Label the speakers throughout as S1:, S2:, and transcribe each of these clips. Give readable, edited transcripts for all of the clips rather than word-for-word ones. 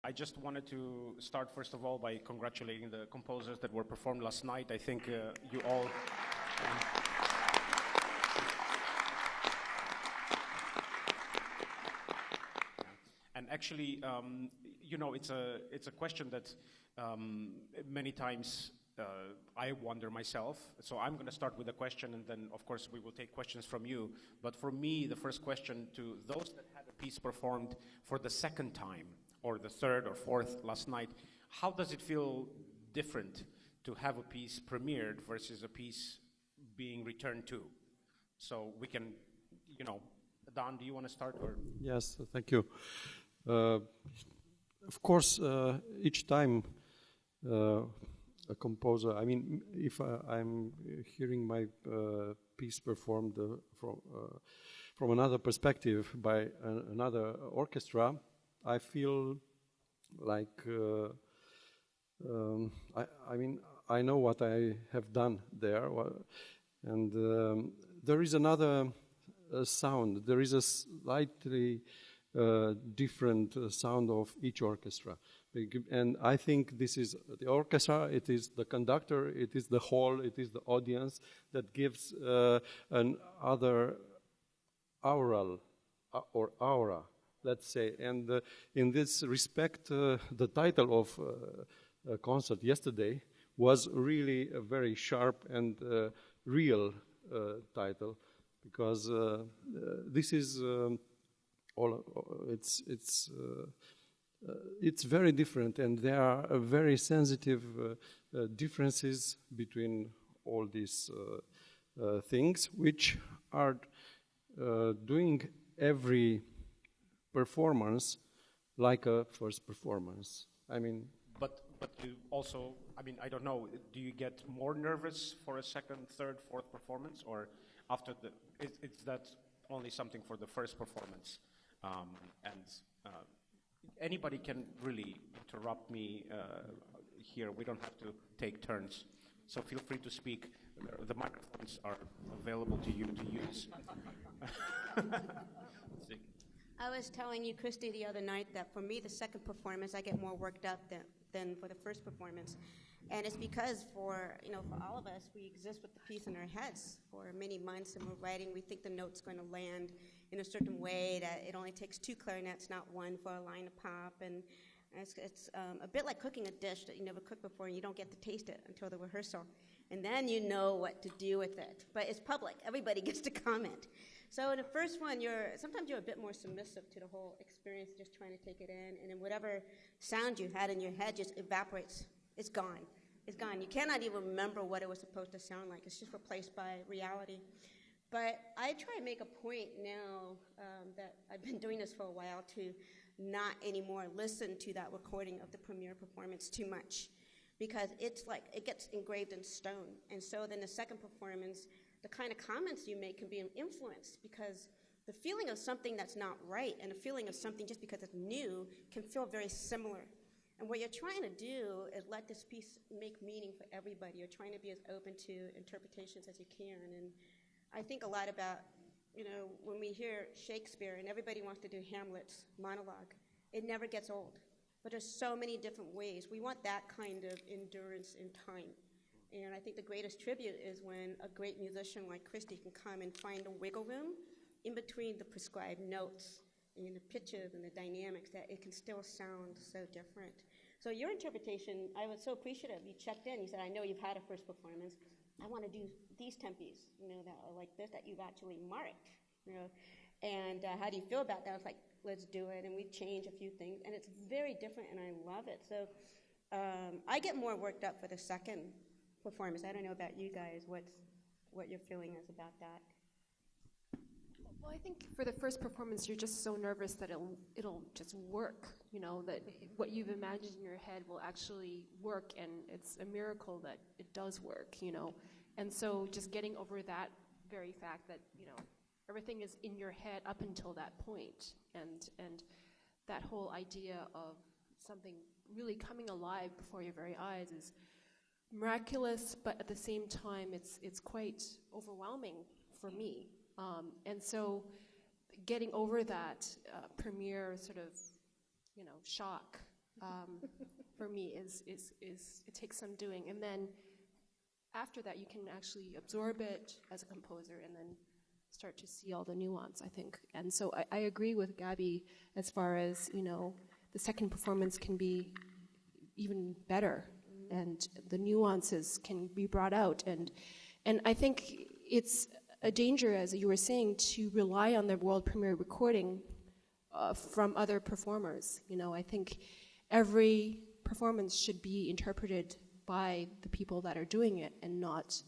S1: I just wanted to start, first of all, by congratulating the composers that were performed last night. I think you all... And actually, you know, it's a question that many times I wonder myself. So I'm going to start with a question, and then, of course, we will take questions from you. But for me, the first question to those that had a piece performed for the second time, or the third or fourth last night, how does it feel different to have a piece premiered versus a piece being returned to? So we can, you know, Don, do you want to start? Or?
S2: Yes, thank you. Of course, each time a composer, I mean, if I'm hearing my piece performed from another perspective by another orchestra, I feel like, I mean, I know what I have done there, and there is another sound. There is a slightly different sound of each orchestra. And I think this is the orchestra, it is the conductor, it is the hall, it is the audience that gives an other aural or aura, let's say. And in this respect, the title of a concert yesterday was really a very sharp and real title, because this is it's very different, and there are very sensitive differences between all these things, which are doing every performance like a first performance. I mean,
S1: but you also, I mean, I don't know, do you get more nervous for a second, third, fourth performance, or after the, is that only something for the first performance? Anybody can really interrupt me here. We don't have to take turns. So feel free to speak. The microphones are available to you to use.
S3: I was telling you, Kristi, the other night that for me, the second performance, I get more worked up than for the first performance. And it's because for all of us, we exist with the piece in our heads for many months, and we're writing, we think the note's going to land in a certain way, that it only takes 2 clarinets, not 1, for a line to pop. And it's a bit like cooking a dish that you never cooked before, and you don't get to taste it until the rehearsal. And then you know what to do with it. But it's public. Everybody gets to comment. So in the first one, sometimes you're a bit more submissive to the whole experience, just trying to take it in, and then whatever sound you had in your head just evaporates. It's gone. It's gone. You cannot even remember what it was supposed to sound like. It's just replaced by reality. But I try and make a point now that I've been doing this for a while to not anymore listen to that recording of the premiere performance too much, because it's like it gets engraved in stone. And so then the second performance, the kind of comments you make can be influenced, because the feeling of something that's not right and the feeling of something just because it's new can feel very similar. And what you're trying to do is let this piece make meaning for everybody. You're trying to be as open to interpretations as you can. And I think a lot about, when we hear Shakespeare and everybody wants to do Hamlet's monologue, it never gets old. But there's so many different ways. We want that kind of endurance in time. And I think the greatest tribute is when a great musician like Kristi can come and find a wiggle room in between the prescribed notes and the pitches and the dynamics, that it can still sound so different. So your interpretation, I was so appreciative. You checked in. You said, I know you've had a first performance. I want to do these tempies, that are like this, that you've actually marked, And how do you feel about that? I was like, let's do it. And we changed a few things. And it's very different, and I love it. So I get more worked up for the second performance. I don't know about you guys, what your feeling is about that.
S4: Well, I think for the first performance, you're just so nervous that it'll just work, that what you've imagined in your head will actually work, and it's a miracle that it does work, And so just getting over that very fact that, everything is in your head up until that point, and that whole idea of something really coming alive before your very eyes is miraculous, but at the same time, it's quite overwhelming for me. And so getting over that premiere sort of, shock for me is it takes some doing, and then after that you can actually absorb it as a composer and then start to see all the nuance, I think. And so I agree with Gabby as far as, the second performance can be even better and the nuances can be brought out. And I think it's a danger, as you were saying, to rely on the world premiere recording from other performers. I think every performance should be interpreted by the people that are doing it and not,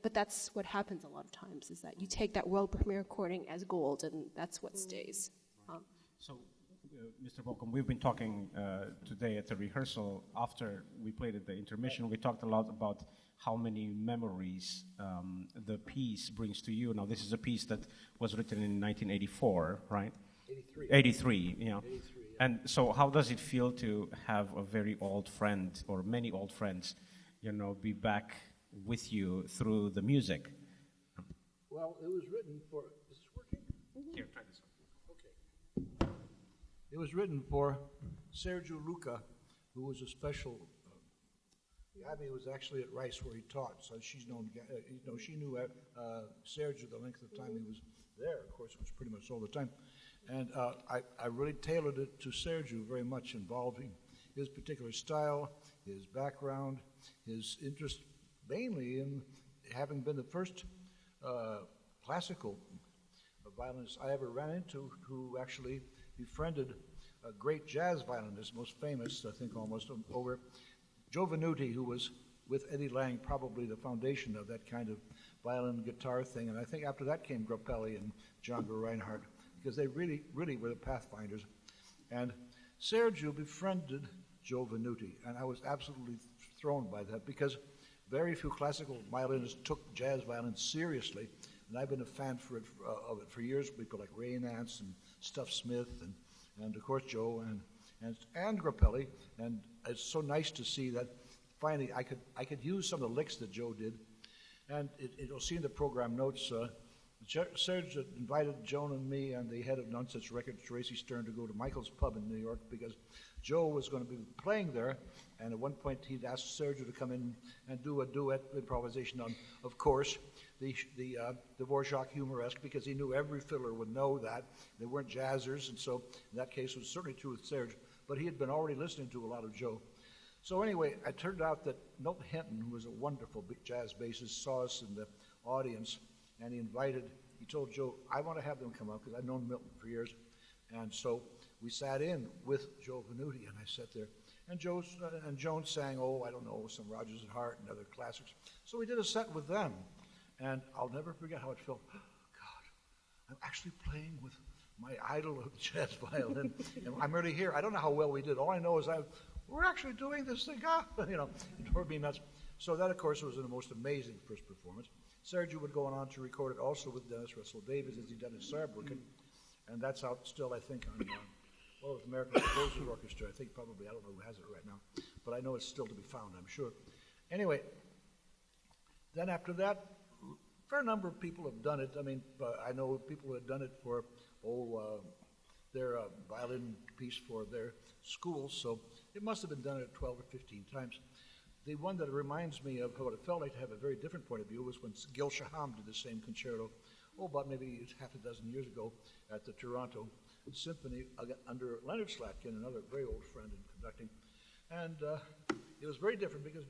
S4: but that's what happens a lot of times, is that you take that world premiere recording as gold and that's what stays.
S1: So, Mr. Bolcom, we've been talking today at the rehearsal. After we played at the intermission, we talked a lot about how many memories the piece brings to you. Now, this is a piece that was written in 1984, right? 83, yeah. 83, yeah. And so how does it feel to have a very old friend, or many old friends, be back with you through the music?
S5: Well, it was written for... Is this working?
S1: Mm-hmm. Here, try this one.
S5: Okay. It was written for Sergiu Luca, who was a special... Gabby was actually at Rice where he taught, so she's known... she knew Sergiu the length of time he was there. Of course, it was pretty much all the time. And I really tailored it to Sergiu very much, involving his particular style, his background, his interest mainly in having been the first classical violinist I ever ran into, who actually befriended a great jazz violinist, most famous, I think almost over, Joe Venuti, who was with Eddie Lang probably the foundation of that kind of violin guitar thing. And I think after that came Grappelli and Django Reinhardt, because they really, really were the pathfinders. And Sergiu befriended Joe Venuti, and I was absolutely thrown by that, because very few classical violinists took jazz violin seriously, and I've been a fan of it for years. People like Ray Nance and Stuff Smith, and of course Joe and Grappelli, and it's so nice to see that finally I could use some of the licks that Joe did, and you'll see in the program notes. Serge invited Joan and me and the head of Nonsense Records, Tracy Stern, to go to Michael's Pub in New York, because Joe was going to be playing there, and at one point he'd asked Serge to come in and do a duet improvisation on, of course, the Dvorak humoresque, because he knew every fiddler would know that. They weren't jazzers, and so in that case it was certainly true with Serge, but he had been already listening to a lot of Joe. So anyway, it turned out that Milton Hinton, who was a wonderful big jazz bassist, saw us in the audience, and he told Joe, I want to have them come up, because I'd known Milton for years. And so we sat in with Joe Venuti, and I sat there. And Joan sang, I don't know, some Rodgers and Hart and other classics. So we did a set with them. And I'll never forget how it felt. God, I'm actually playing with my idol of jazz violin. And I'm already here. I don't know how well we did. All I know is we're actually doing this thing. It drove me nuts. So that, of course, was the most amazing first performance. Sergiu would go on to record it also with Dennis Russell Davies, as he done in Saarbrücken, and that's out still, I think, on with American Composers Orchestra. I think probably, I don't know who has it right now, but I know it's still to be found, I'm sure. Anyway, then after that, a fair number of people have done it. I mean, I know people who have done it for their violin piece for their schools, so it must have been done 12 or 15 times. The one that reminds me of what it felt like to have a very different point of view was when Gil Shaham did the same concerto, about maybe half a dozen years ago at the Toronto Symphony under Leonard Slatkin, another very old friend in conducting. And it was very different because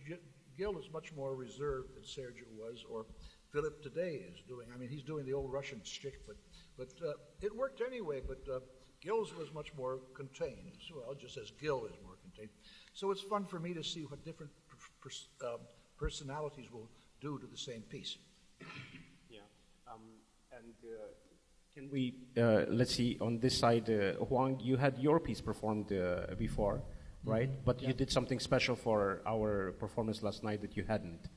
S5: Gil is much more reserved than Sergiu was, or Philip today is doing. I mean, he's doing the old Russian shtick, but it worked anyway, but Gil's was much more contained. Well, just as Gil is more contained. So it's fun for me to see what different personalities will do to the same piece.
S1: Yeah, and can we, let's see, on this side, Huang, you had your piece performed before, right? Mm-hmm. But you did something special for our performance last night that you hadn't,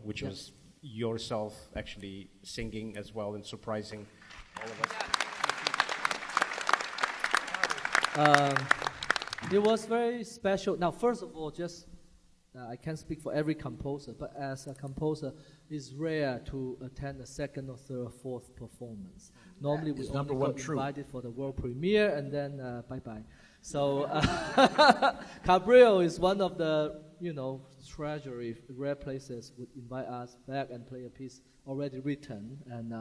S1: which was yourself actually singing as well and surprising all of us.
S6: It was very special. Now, first of all, I can't speak for every composer, but as a composer, it's rare to attend a second or third or fourth performance. Normally, we only got invited for the world premiere, and then bye-bye. So Cabrillo is one of the, treasury, rare places would invite us back and play a piece already written. And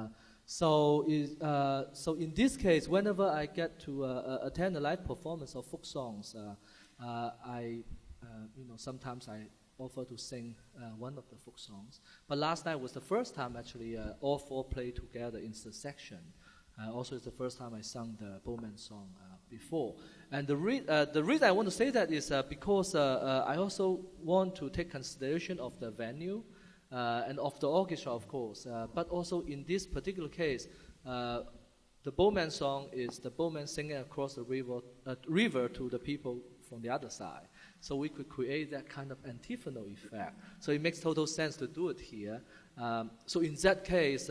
S6: so in this case, whenever I get to attend a live performance of folk songs, sometimes I offer to sing one of the folk songs. But last night was the first time actually all four played together in the section. Also, it's the first time I sung the Bowman song before. And the reason I want to say that is because I also want to take consideration of the venue and of the orchestra, of course. But also in this particular case, the Bowman song is the Bowman singing across the river to the people from the other side. So we could create that kind of antiphonal effect. So it makes total sense to do it here. So in that case,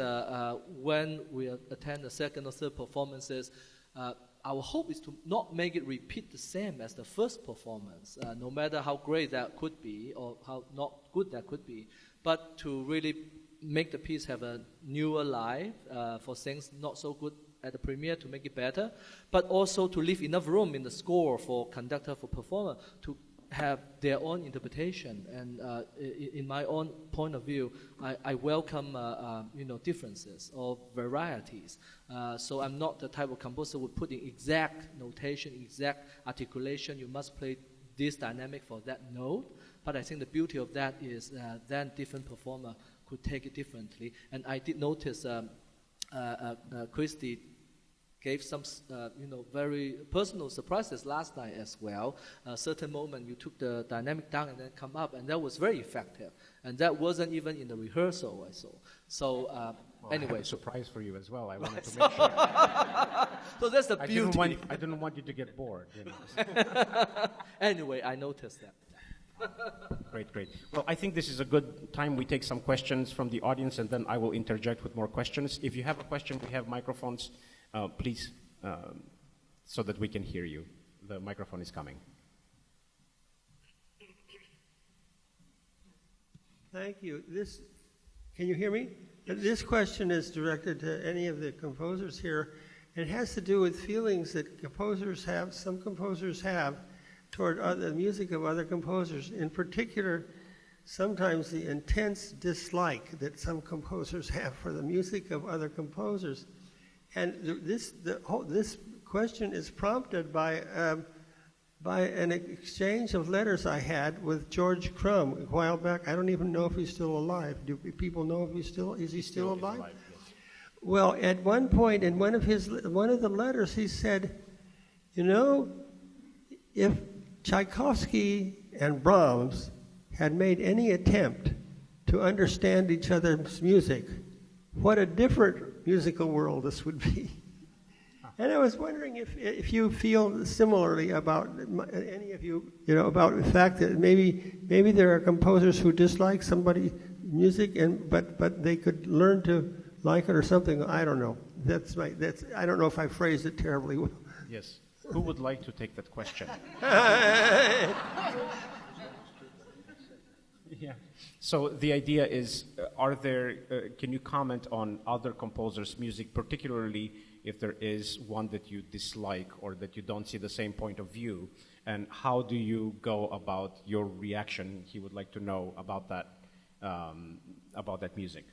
S6: when we attend the second or third performances, our hope is to not make it repeat the same as the first performance, no matter how great that could be or how not good that could be, but to really make the piece have a newer life for things not so good at the premiere to make it better, but also to leave enough room in the score for conductor, for performer to have their own interpretation. And in my own point of view, I welcome differences or varieties. So I'm not the type of composer who would put in exact notation, exact articulation. You must play this dynamic for that note. But I think the beauty of that is then different performer could take it differently. And I did notice Kristin gave some, very personal surprises last night as well. A certain moment you took the dynamic down and then come up, and that was very effective. And that wasn't even in the rehearsal I saw. So anyway.
S1: I have a surprise for you as well. I wanted to make sure.
S6: So that's the beauty.
S1: I didn't want you to get bored.
S6: Anyway, I noticed that.
S1: Great. Well, I think this is a good time we take some questions from the audience, and then I will interject with more questions. If you have a question, we have microphones. Please, so that we can hear you. The microphone is coming.
S7: Thank you. Can you hear me? This question is directed to any of the composers here. It has to do with feelings that some composers have toward the music of other composers. In particular, sometimes the intense dislike that some composers have for the music of other composers. And this question is prompted by an exchange of letters I had with George Crumb a while back. I don't even know if he's still alive. Do people know if is he still alive?
S1: Yes.
S7: Well, at one point in one of the letters, he said, if Tchaikovsky and Brahms had made any attempt to understand each other's music, what a different musical world this would be. And I was wondering if you feel similarly about any of you, about the fact that maybe there are composers who dislike somebody's music, but they could learn to like it or something. I don't know. I don't know if I phrased it terribly well.
S1: Yes. Who would like to take that question? Yeah. So the idea is, can you comment on other composers' music, particularly if there is one that you dislike or that you don't see the same point of view, and how do you go about your reaction? He would like to know about that music.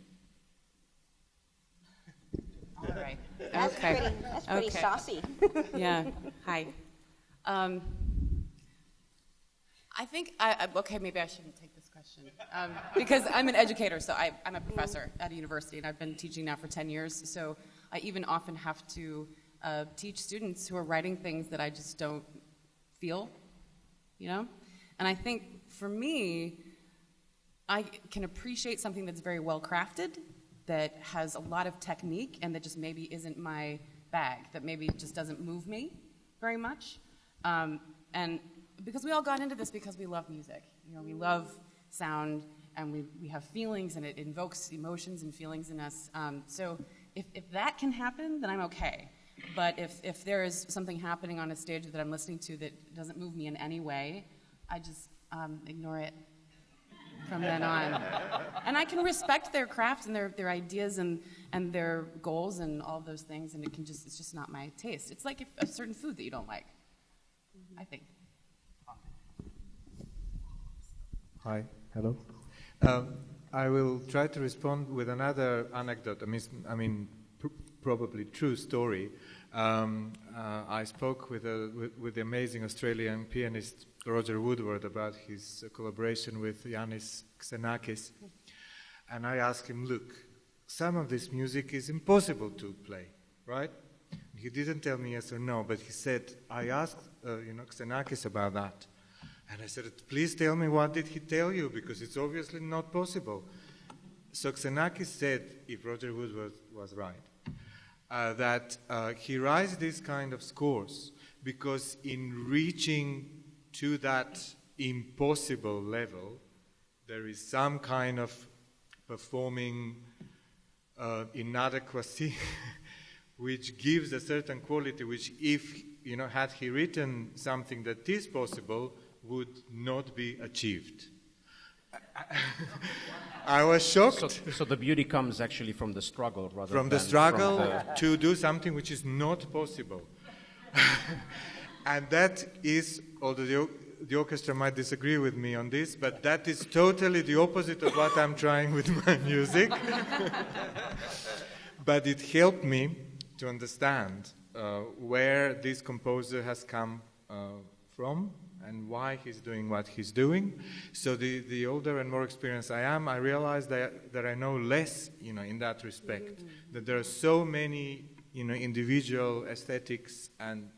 S8: All right.
S3: That's pretty saucy.
S8: Yeah. Hi. I think maybe I shouldn't take this question because I'm an educator, so I'm a professor at a university, and I've been teaching now for 10 years. So I even often have to teach students who are writing things that I just don't feel, And I think for me, I can appreciate something that's very well crafted, that has a lot of technique, and that just maybe isn't my bag, that maybe just doesn't move me very much, and because we all got into this because we love music. We love sound, and we have feelings, and it invokes emotions and feelings in us. So if that can happen, then I'm okay. But if there is something happening on a stage that I'm listening to that doesn't move me in any way, I just ignore it from then on. And I can respect their craft and their ideas and their goals and all those things, and it's just not my taste. It's like a certain food that you don't like. I think.
S9: Hi, hello. I will try to respond with another anecdote. Probably true story. I spoke with the amazing Australian pianist Roger Woodward about his collaboration with Yannis Xenakis, and I asked him, look, some of this music is impossible to play, right? He didn't tell me yes or no, but he said, I asked Xenakis about that. And I said, please tell me, what did he tell you? Because it's obviously not possible. So Xenakis said, if Roger Woodward was right, that he writes this kind of scores because in reaching to that impossible level, there is some kind of performing inadequacy which gives a certain quality which if, had he written something that is possible, would not be achieved. I was shocked.
S1: So the beauty comes actually from the struggle rather
S9: from
S1: than
S9: the struggle
S1: from the...
S9: to do something which is not possible. And that is, although the orchestra might disagree with me on this, but that is totally the opposite of what I'm trying with my music. But it helped me to understand where this composer has come from and why he's doing what he's doing. So the older and more experienced I am, I realize that I know less, in that respect. That there are so many, individual aesthetics and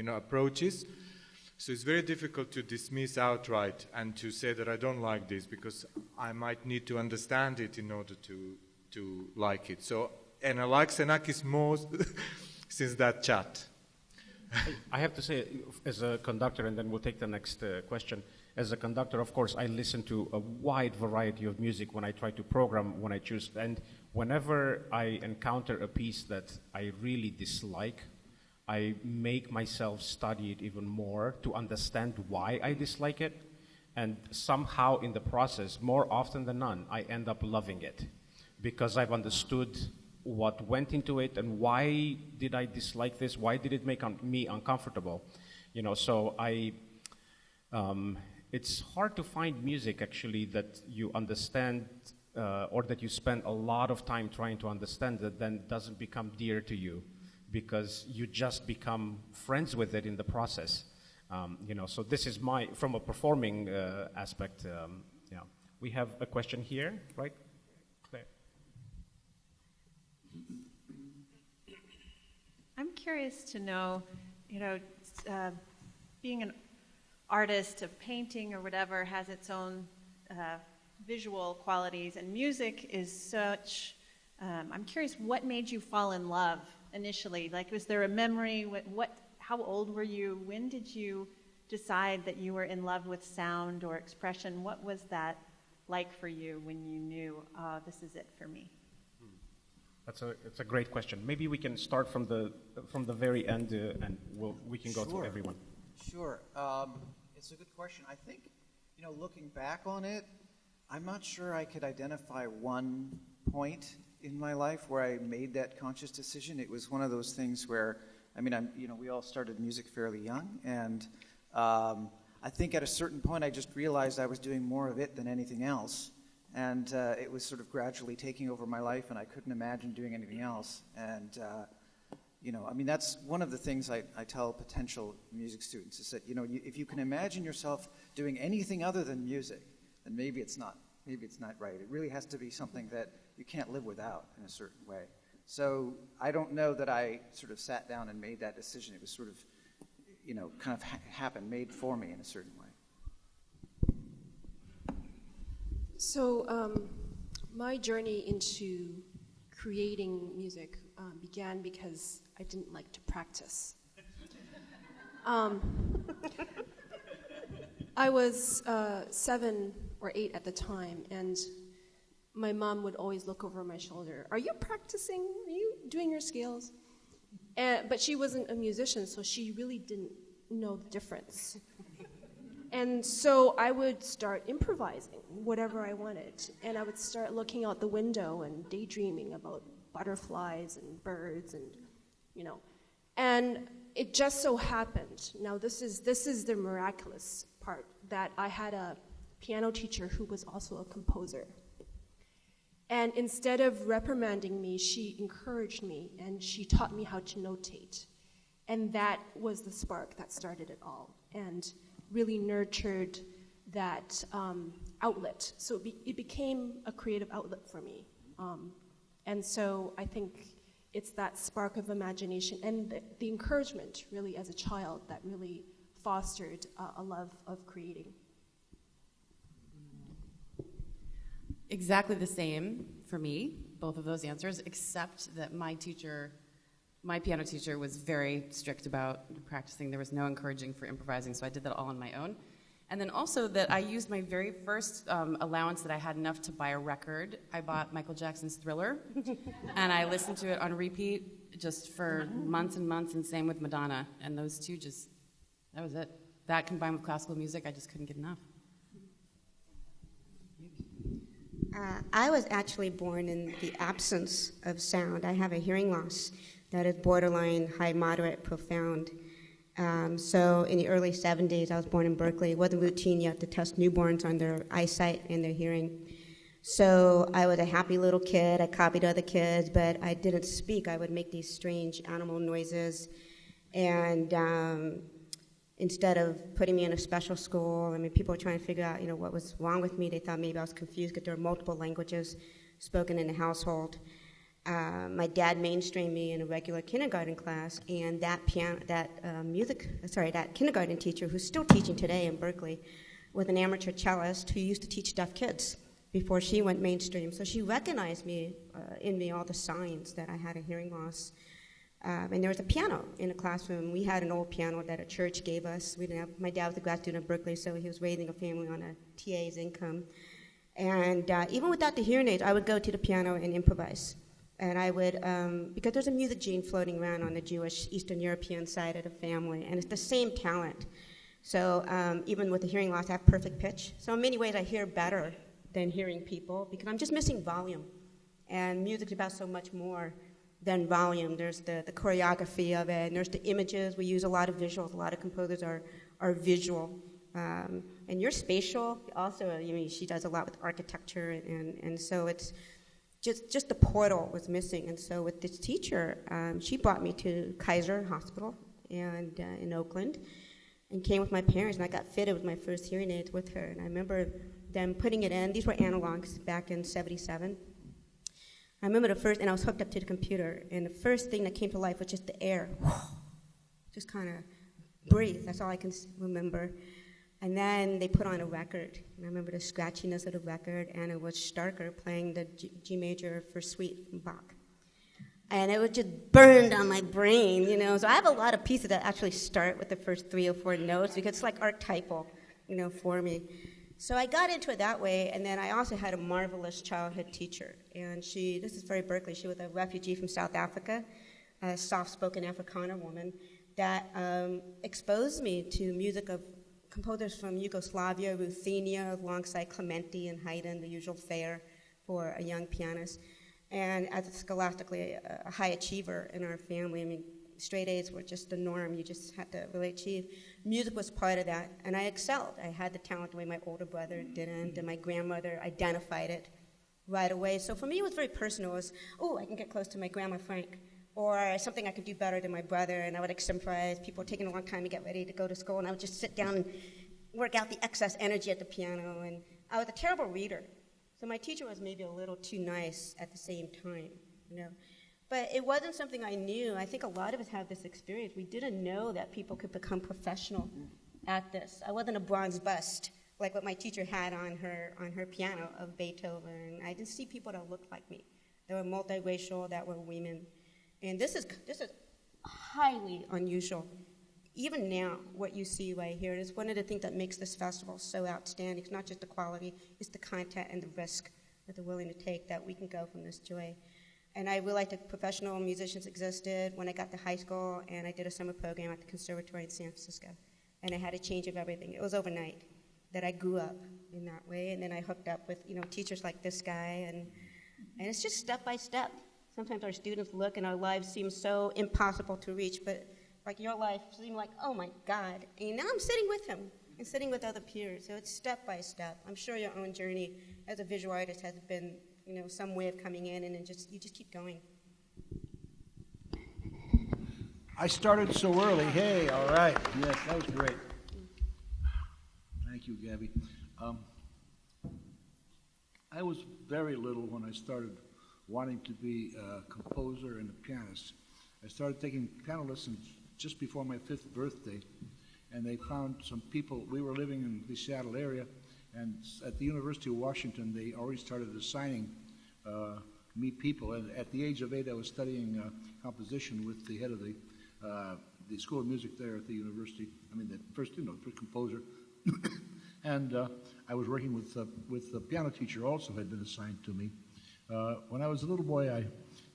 S9: approaches. So it's very difficult to dismiss outright and to say that I don't like this because I might need to understand it in order to like it. So, and I like Xenakis more since that chat.
S1: I have to say, as a conductor, and then we'll take the next question. As a conductor, of course, I listen to a wide variety of music when I try to program, when I choose. And whenever I encounter a piece that I really dislike, I make myself study it even more to understand why I dislike it. And somehow in the process, more often than none, I end up loving it because I've understood what went into it and why did I dislike this, why did it make me uncomfortable, so it's hard to find music actually that you understand or that you spend a lot of time trying to understand that then doesn't become dear to you because you just become friends with it in the process, so this is from a performing aspect, We have a question here, right?
S10: I'm curious to know, being an artist of painting or whatever has its own visual qualities, and music is such. I'm curious, what made you fall in love initially? Like, was there a memory? How old were you? When did you decide that you were in love with sound or expression? What was that like for you when you knew, this is it for me?
S1: It's a great question. Maybe we can start from the very end, and we can go through everyone.
S11: Sure. It's a good question. I think, looking back on it, I'm not sure I could identify one point in my life where I made that conscious decision. It was one of those things where, we all started music fairly young, and I think at a certain point I just realized I was doing more of it than anything else. And it was sort of gradually taking over my life, and I couldn't imagine doing anything else. And, that's one of the things I tell potential music students is that, if you can imagine yourself doing anything other than music, then maybe it's not right. It really has to be something that you can't live without in a certain way. So I don't know that I sort of sat down and made that decision. It was sort of, kind of happened, made for me in a certain way.
S4: So my journey into creating music began because I didn't like to practice. I was 7 or 8 at the time, and my mom would always look over my shoulder. Are you practicing? Are you doing your scales? But she wasn't a musician, so she really didn't know the difference. And so I would start improvising whatever I wanted. And I would start looking out the window and daydreaming about butterflies and birds and, And it just so happened, now this is the miraculous part, that I had a piano teacher who was also a composer. And instead of reprimanding me, she encouraged me, and she taught me how to notate. And that was the spark that started it all, and really nurtured that outlet. So it became a creative outlet for me. And so I think it's that spark of imagination and the encouragement, really, as a child that really fostered a love of creating.
S8: Exactly the same for me, both of those answers, except that my piano teacher was very strict about practicing. There was no encouraging for improvising, so I did that all on my own. And then also that I used my very first allowance that I had enough to buy a record. I bought Michael Jackson's Thriller, and I listened to it on repeat just for months and months, and same with Madonna. And those two that was it. That combined with classical music, I just couldn't get enough.
S3: I was actually born in the absence of sound. I have a hearing loss that is borderline, high, moderate, profound. So in the early 70s, I was born in Berkeley. It wasn't routine yet to test newborns on their eyesight and their hearing. So I was a happy little kid. I copied other kids, but I didn't speak. I would make these strange animal noises. And instead of putting me in a special school, people were trying to figure out, what was wrong with me. They thought maybe I was confused because there were multiple languages spoken in the household. My dad mainstreamed me in a regular kindergarten class, and that kindergarten teacher, who's still teaching today in Berkeley, was an amateur cellist who used to teach deaf kids before she went mainstream. So she recognized in me all the signs that I had a hearing loss. And there was a piano in the classroom. We had an old piano that a church gave us. My dad was a grad student at Berkeley, so he was raising a family on a TA's income. And even without the hearing aids, I would go to the piano and improvise. And I would, because there's a music gene floating around on the Jewish Eastern European side of the family, and it's the same talent. So even with the hearing loss, I have perfect pitch. So in many ways, I hear better than hearing people because I'm just missing volume. And music's about so much more than volume. There's the choreography of it, and there's the images. We use a lot of visuals. A lot of composers are visual. And you're spatial also. She does a lot with architecture, and so it's just the portal was missing. And so with this teacher, she brought me to Kaiser Hospital and in Oakland, and came with my parents, and I got fitted with my first hearing aids with her. And I remember them putting it in. These were analogs back in '77. I remember and I was hooked up to the computer, and the first thing that came to life was just the air. Just kind of breathe. That's all I can remember. And then they put on a record, and I remember the scratchiness of the record, and it was Starker playing the G major for Suite from Bach. And it was just burned on my brain, So I have a lot of pieces that actually start with the first 3 or 4 notes because it's like archetypal, for me. So I got into it that way, and then I also had a marvelous childhood teacher. And this is very Berkeley, she was a refugee from South Africa, a soft-spoken Afrikaner woman that exposed me to music of composers from Yugoslavia, Ruthenia, alongside Clementi and Haydn, the usual fare for a young pianist. And as a scholastically a high achiever in our family, straight A's were just the norm. You just had to really achieve. Music was part of that, and I excelled. I had the talent the way my older brother didn't, and my grandmother identified it right away. So for me, it was very personal. It was, I can get close to my grandma Frank, or something I could do better than my brother, and I would exemplarize. People were taking a long time to get ready to go to school, and I would just sit down and work out the excess energy at the piano, and I was a terrible reader. So my teacher was maybe a little too nice at the same time, But it wasn't something I knew. I think a lot of us have this experience. We didn't know that people could become professional at this. I wasn't a bronze bust like what my teacher had on her piano of Beethoven. I didn't see people that looked like me. They were multiracial, that were women. And this is highly unusual. Even now, what you see right here is one of the things that makes this festival so outstanding. It's not just the quality, it's the content and the risk that they're willing to take that we can go from this joy. And I realized that professional musicians existed when I got to high school, and I did a summer program at the conservatory in San Francisco. And I had a change of everything. It was overnight that I grew up in that way, and then I hooked up with teachers like this guy, and it's just step by step. Sometimes our students look and our lives seem so impossible to reach, but like your life seemed like, oh my God. And now I'm sitting with him and sitting with other peers. So it's step by step. I'm sure your own journey as a visual artist has been, some way of coming in, and you just keep going.
S5: I started so early. Hey, all right. Yes, that was great. Thank you, Gabby. I was very little when I started wanting to be a composer and a pianist. I started taking piano lessons just before my 5th birthday, and they found some people. We were living in the Seattle area, and at the University of Washington, they already started assigning me people. And at the age of 8, I was studying composition with the head of the School of Music there at the university. I mean, the first composer. And I was working with the piano teacher also had been assigned to me. When I was a little boy, I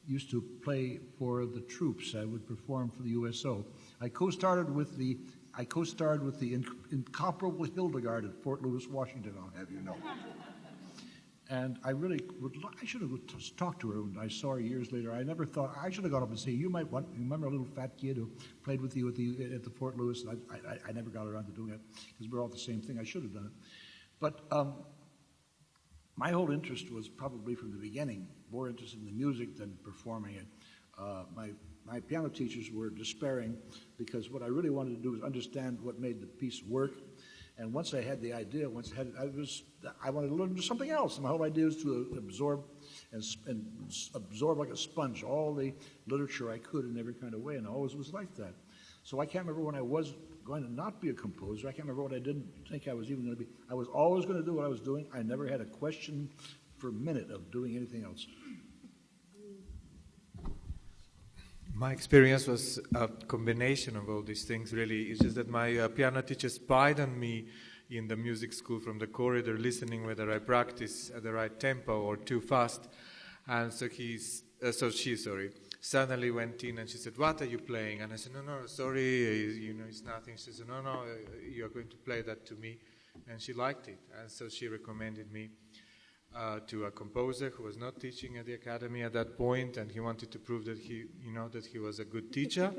S5: used to play for the troops. I would perform for the USO. I co-starred with the incomparable Hildegard at Fort Lewis, Washington, I'll have you know. And I really I should have talked to her when I saw her years later. I never thought, I should have got up and said, you remember a little fat kid who played with you at the Fort Lewis? I never got around to doing it because we're all the same thing. I should have done it. But my whole interest was probably from the beginning more interested in the music than performing it. My piano teachers were despairing because what I really wanted to do was understand what made the piece work. And once I had the idea, I wanted to learn something else. My whole idea was to absorb and absorb like a sponge all the literature I could in every kind of way, and I always was like that. So I can't remember when I was going to not be a composer. I can't remember what I didn't think I was even going to be. I was always going to do what I was doing. I never had a question for a minute of doing anything else.
S9: My experience was a combination of all these things, really. It's just that my piano teacher spied on me in the music school from the corridor, listening whether I practice at the right tempo or too fast. And so she suddenly went in and she said, "What are you playing?" And I said, no, sorry, it's nothing. She said, no, you're going to play that to me. And she liked it. And so she recommended me to a composer who was not teaching at the academy at that point, and he wanted to prove that he was a good teacher,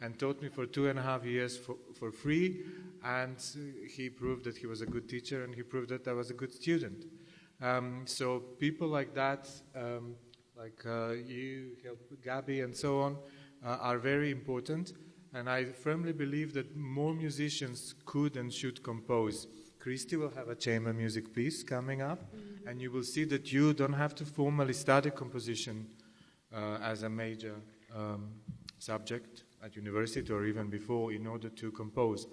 S9: and taught me for 2.5 years for free, and he proved that he was a good teacher, and he proved that I was a good student. So people like that, like you, Gabby, and so on, are very important, and I firmly believe that more musicians could and should compose. Kristi will have a chamber music piece coming up, and you will see that you don't have to formally study composition as a major subject at university or even before in order to compose.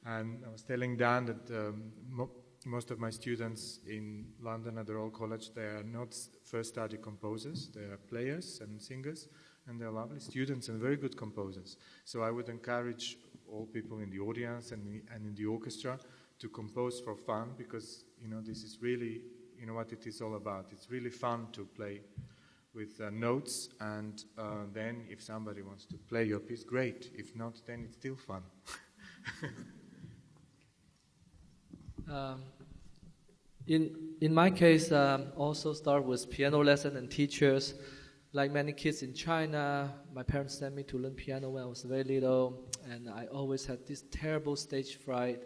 S9: And I was telling Dan that most of my students in London at the Royal College, they are not first study composers, they are players and singers, and they're lovely students and very good composers. So I would encourage all people in the audience and in the orchestra to compose for fun, because this is really what it is all about. It's really fun to play with notes, and then if somebody wants to play your piece, great. If not, then it's still fun.
S6: In my case, also start with piano lesson and teachers. Like many kids in China, my parents sent me to learn piano when I was very little, and I always had this terrible stage fright.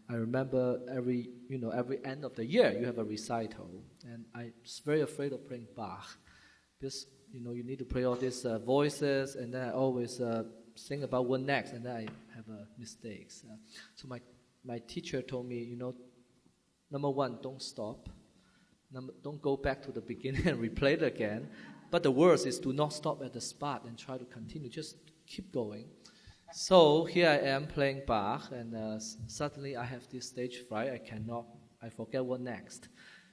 S6: I remember every end of the year you have a recital, and I was very afraid of playing Bach, because you need to play all these voices, and then I always think about what next, and then I have mistakes. So my teacher told me, number one, don't stop. Don't go back to the beginning and replay it again. But the worst is do not stop at the spot and try to continue. Just keep going. So here I am playing Bach, and suddenly I have this stage fright. I forget what next.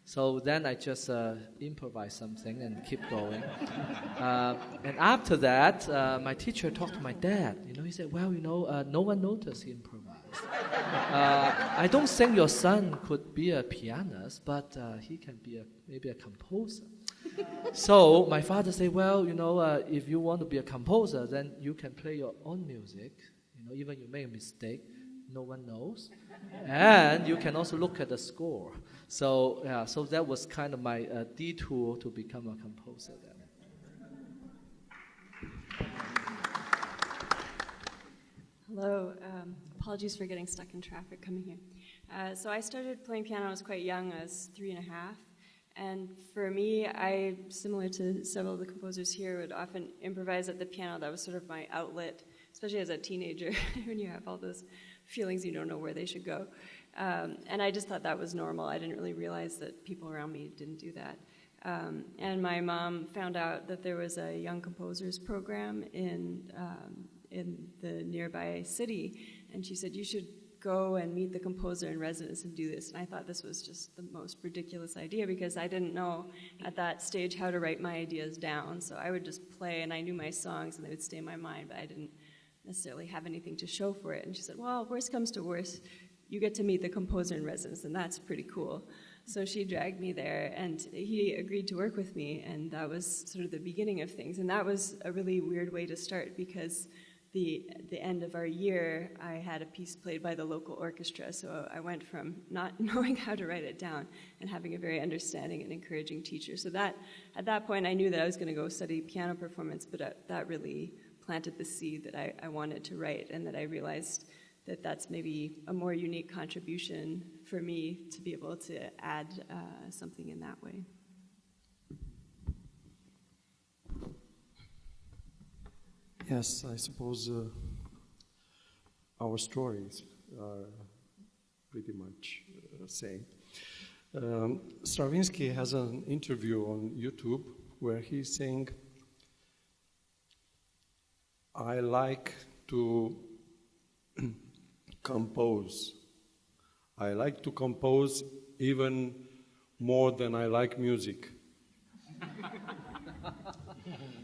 S6: So then I just improvise something and keep going. And after that, my teacher talked to my dad. He said, well, no one noticed he improvised. I don't think your son could be a pianist, but he can be maybe a composer. So my father said, well, if you want to be a composer, then you can play your own music. Even you make a mistake, no one knows. And you can also look at the score. So that was kind of my detour to become a composer then.
S12: Hello. Apologies for getting stuck in traffic coming here. So I started playing piano when I was quite young. I was 3.5. And for me, I, similar to several of the composers here, would often improvise at the piano. That was sort of my outlet, especially as a teenager, when you have all those feelings you don't know where they should go. And I just thought that was normal. I didn't really realize that people around me didn't do that. And my mom found out that there was a young composers program in the nearby city, and she said, you should go and meet the composer in residence and do this. And I thought this was just the most ridiculous idea, because I didn't know at that stage how to write my ideas down. So I would just play, and I knew my songs, and they would stay in my mind, but I didn't necessarily have anything to show for it. And she said, well, worst comes to worst, you get to meet the composer in residence, and that's pretty cool. So she dragged me there, and he agreed to work with me, and that was sort of the beginning of things. And that was a really weird way to start, because the end of our year, I had a piece played by the local orchestra, so I went from not knowing how to write it down and having a very understanding and encouraging teacher. So that, at that point, I knew that I was going to go study piano performance, but that really planted the seed that I wanted to write, and that I realized that that's maybe a more unique contribution for me to be able to add something in that way.
S2: Yes, I suppose our stories are pretty much same. Stravinsky has an interview on YouTube where he's saying, I like to compose. I like to compose even more than I like music.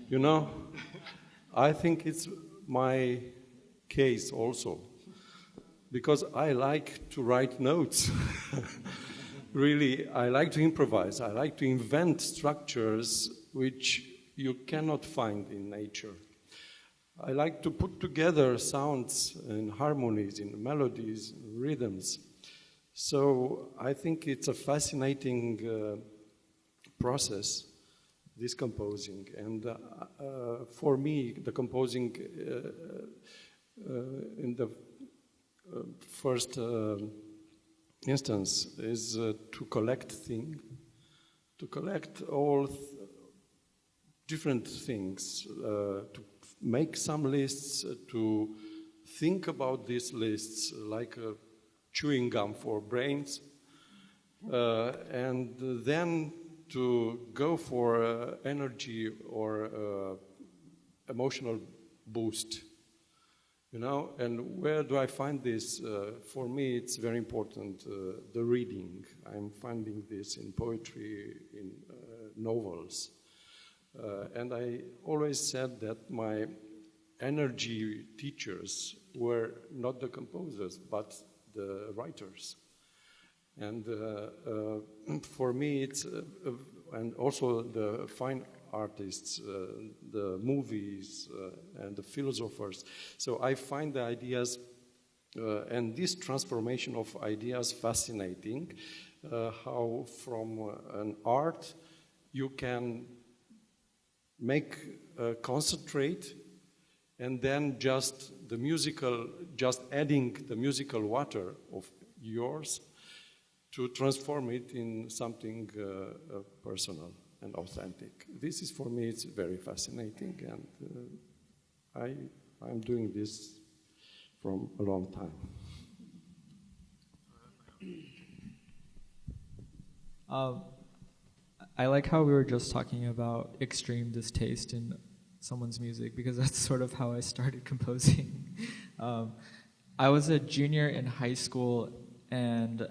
S2: You know, I think it's my case also, because I like to write notes. Really, I like to improvise. I like to invent structures which you cannot find in nature. I like to put together sounds and harmonies in melodies, rhythms. So I think it's a fascinating process, this composing. And for me, the composing in the first instance is to collect things, to collect all different things, to make some lists, to think about these lists like chewing gum for brains, and then to go for energy or emotional boost, you know. And where do I find this? For me, it's very important, the reading. I'm finding this in poetry, in novels. And I always said that my energy teachers were not the composers, but the writers. And for me, it's, and also the fine artists, the movies, and the philosophers. So I find the ideas and this transformation of ideas fascinating, how from an art you can make concentrate, and then just adding the musical water of yours to transform it in something personal and authentic. This is, for me, it's very fascinating, and I'm doing this from a long time.
S13: I like how we were just talking about extreme distaste in someone's music, because that's sort of how I started composing. I was a junior in high school, and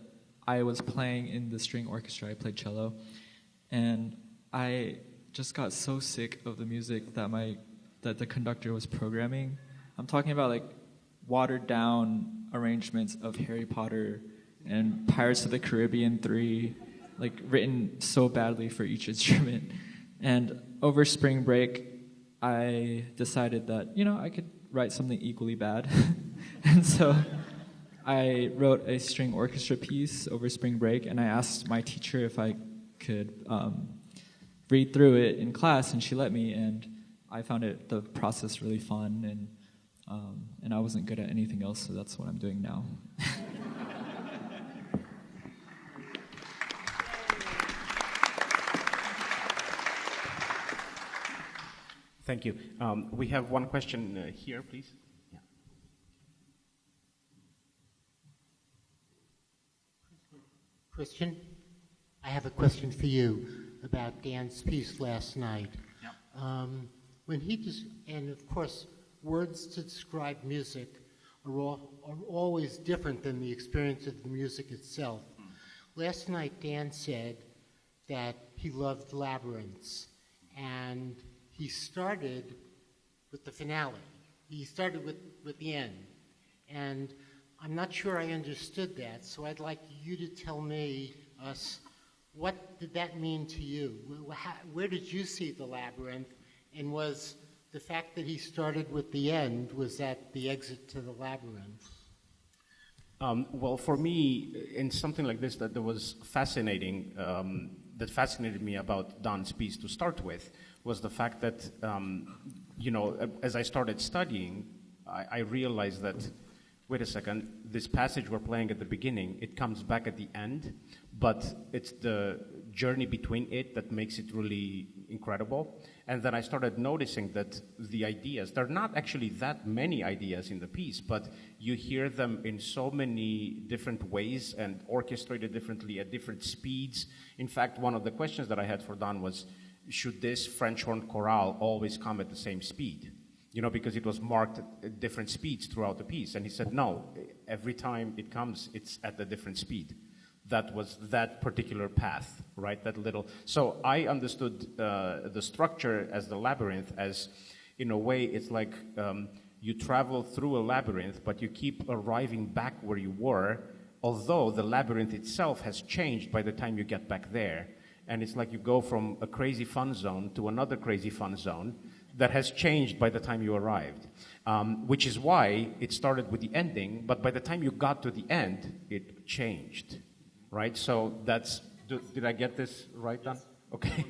S13: I was playing in the string orchestra. I played cello, and I just got so sick of the music that the conductor was programming. I'm talking about like watered down arrangements of Harry Potter and Pirates of the Caribbean 3, like written so badly for each instrument. And over spring break, I decided that, I could write something equally bad. And so I wrote a string orchestra piece over spring break, and I asked my teacher if I could read through it in class, and she let me, and I found the process really fun, and and I wasn't good at anything else, so that's what I'm doing now.
S1: Thank you. We have one question here, please. Yeah.
S14: Cristian, I have a question for you about Dan's piece last night.
S1: Yeah.
S14: When he and of course, words to describe music are always different than the experience of the music itself. Last night, Dan said that he loved labyrinths, and he started with the finale. He started with the end. And I'm not sure I understood that, so I'd like you to tell us, what did that mean to you? Where did you see the labyrinth? And was the fact that he started with the end, was that the exit to the labyrinth?
S1: Well, for me, in something like this, that was fascinating, that fascinated me about Dan's piece to start with, was the fact that, as I started studying, I realized that, wait a second, this passage we're playing at the beginning, it comes back at the end, but it's the journey between it that makes it really incredible. And then I started noticing that the ideas, there are not actually that many ideas in the piece, but you hear them in so many different ways and orchestrated differently at different speeds. In fact, one of the questions that I had for Dan was, should this French horn chorale always come at the same speed? Because it was marked at different speeds throughout the piece. And he said, no, every time it comes, it's at a different speed. That was that particular path, right? That little. So I understood the structure as the labyrinth as, in a way, it's like you travel through a labyrinth, but you keep arriving back where you were, although the labyrinth itself has changed by the time you get back there. And it's like you go from a crazy fun zone to another crazy fun zone that has changed by the time you arrived, which is why it started with the ending, but by the time you got to the end, it changed, right? So did I get this right, Dan? Okay.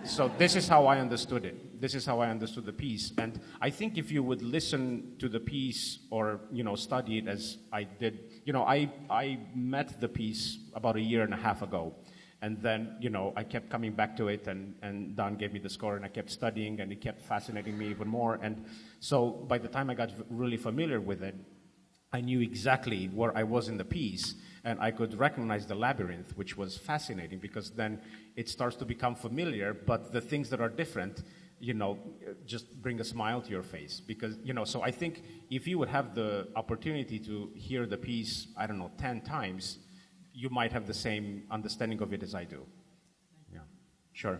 S1: So this is how I understood it. This is how I understood the piece. And I think if you would listen to the piece or, study it as I did, I met the piece about 1.5 years ago. And then, I kept coming back to it, and Dan gave me the score, and I kept studying, and it kept fascinating me even more. And so by the time I got really familiar with it, I knew exactly where I was in the piece, and I could recognize the labyrinth, which was fascinating, because then it starts to become familiar, but the things that are different, just bring a smile to your face. Because, so I think if you would have the opportunity to hear the piece, 10 times, you might have the same understanding of it as I do. Yeah, sure.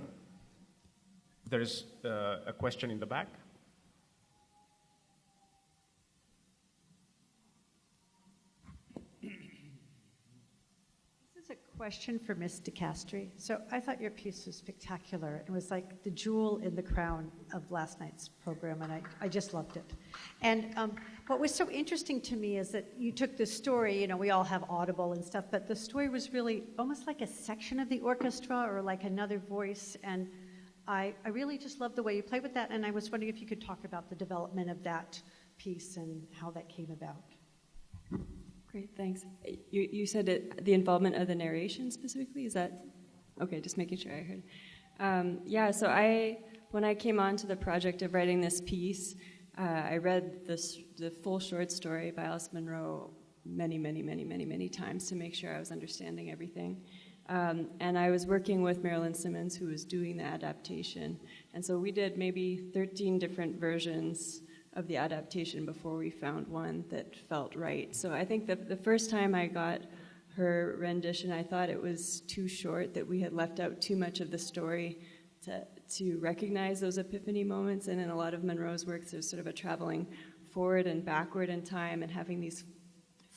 S1: There's a question in the back.
S15: This is a question for Mr. Castri. So I thought your piece was spectacular. It was like the jewel in the crown of last night's program, and I just loved it. And what was so interesting to me is that you took this story, we all have Audible and stuff, but the story was really almost like a section of the orchestra or like another voice, and I really just loved the way you played with that, and I was wondering if you could talk about the development of that piece and how that came about.
S12: Great, thanks. You said the involvement of the narration specifically? Is that? Okay, just making sure I heard. So when I came on to the project of writing this piece, I read the full short story by Alice Munro many times to make sure I was understanding everything. And I was working with Marilyn Simmons, who was doing the adaptation. And so we did maybe 13 different versions of the adaptation before we found one that felt right. So I think the first time I got her rendition, I thought it was too short, that we had left out too much of the story to recognize those epiphany moments. And in a lot of Munro's works, there's sort of a traveling forward and backward in time and having these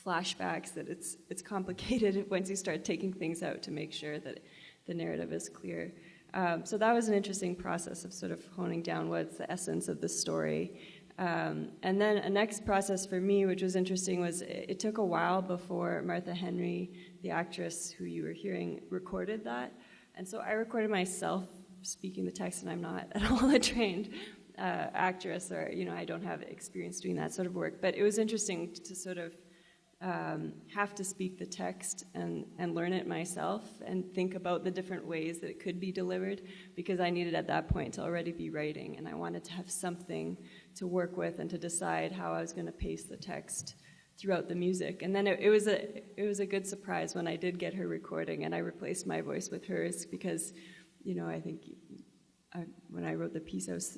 S12: flashbacks that it's complicated once you start taking things out to make sure that the narrative is clear. So that was an interesting process of sort of honing down what's the essence of the story. And then a next process for me, which was interesting, was it took a while before Martha Henry, the actress who you were hearing, recorded that. And so I recorded myself speaking the text, and I'm not at all trained actress, or I don't have experience doing that sort of work. But it was interesting to sort of have to speak the text and learn it myself and think about the different ways that it could be delivered, because I needed at that point to already be writing, and I wanted to have something to work with and to decide how I was going to pace the text throughout the music. And then it was a good surprise when I did get her recording and I replaced my voice with hers, because I think when I wrote the piece I was